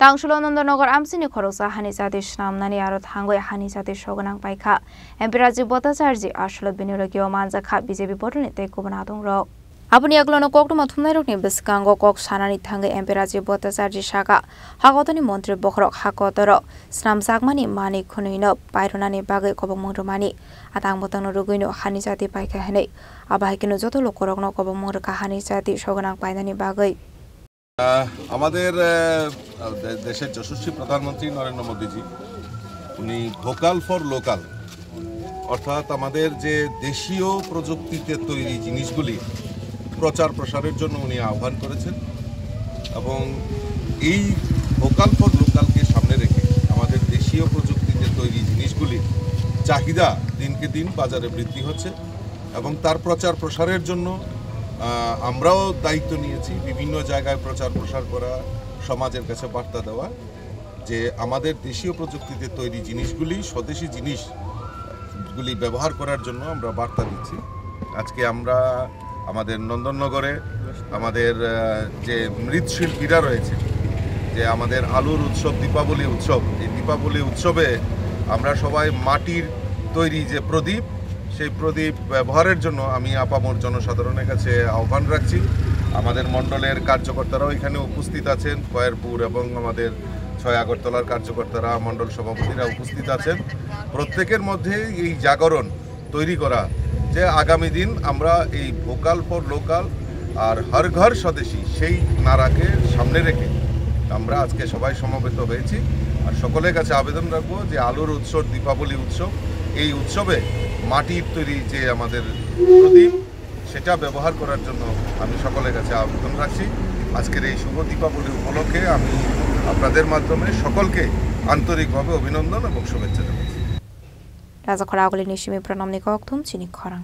Tangshilo Nandanagar Amsini Khorosa Hanisati Shnamnani Aro Thangoi Hanisati Shogunang Paika Empiraji Bhattacharjee Ashlo Binirogio Manjakha BJP Botonete Kubanadong Rok Apuni aglono kokduma thumnairokni biskango kok sanani thangai Empiraji Bhattacharjee Shaka Hagotani Montri Bokrok Hakotoro Snamsakmani Mani Khunuino Paironani Bagai Kobongmongmani Atang Botano Ruguino Hanisati Paika Hene Abahikino Joto Lokorokno Kobongmongka Hanisati Shogunang Painani Bagai আমাদের দেশের যশস্বী প্রধানমন্ত্রী নরেন্দ্র মোদীজি উনি vocal for local অর্থাৎ আমাদের যে দেশীয় প্রযুক্তিতে তৈরি জিনিসগুলি প্রচার প্রসারের জন্য উনি আহ্বান করেছেন এবং এই ভোকাল ফর লোকালকে সামনে রেখে আমাদের দেশীয় প্রযুক্তিতে তৈরি জিনিসগুলির চাহিদা দিনকে দিন বাজারে বৃদ্ধি হচ্ছে এবং তার প্রচার প্রসারের জন্য আমরাও দায়িত্ব নিয়েছি বিভিন্ন জায়গায় প্রচার প্রসার করা সমাজের কাছে বার্তা দেওয়া যে আমাদের দেশীয় প্রযুক্তিতে তৈরি জিনিসগুলি স্বদেশী জিনিসগুলি ব্যবহার করার জন্য আমরা বার্তা দিচ্ছি আজকে আমরা আমাদের নন্দননগরে আমাদের যে মৃৎশিল্পীরা রয়েছে যে আমাদের আলুর উৎসব দীপাবলি উৎসব এই দীপাবলি উৎসবে আমরা সবাই মাটির তৈরি যে প্রদীপ সেই প্রদীপ ব্যবহারের জন্য আমি আপামর জনসাধারণের কাছে আহ্বান রাখছি আমাদের মণ্ডলের কার্যকর্তারাও এখানে উপস্থিত আছেন খয়েরপুর এবং আমাদের ৬ আগরতলার কার্যকর্তারা মণ্ডল সভাপতিরা উপস্থিত আছেন প্রত্যেকের মধ্যে এই জাগরণ তৈরি করা যে আগামী দিন আমরা এই ভোকাল ফর লোকাল আর হর ঘর স্বদেশী সেই নারাকে সামনে রেখে আমরা আজকে সবাই সমবেত হয়েছি আর সকলের কাছে আবেদন রাখবো যে আলুর উৎসব দীপাবলি উৎসব এই উৎসবে মাটির তৈরি যে আমাদের প্রদীপ সেটা ব্যবহার করার জন্য আমি সকলের কাছে আবেদন রাখছি আজকের এই শুভ দীপাবলি উপলক্ষে আমি আপনাদের মাধ্যমে সকলকে আন্তরিকভাবে অভিনন্দন এবং শুভেচ্ছা জানাচ্ছি রাজা খরাগলি নিশিমি প্রণাম নিকক থুম চিনি খরাং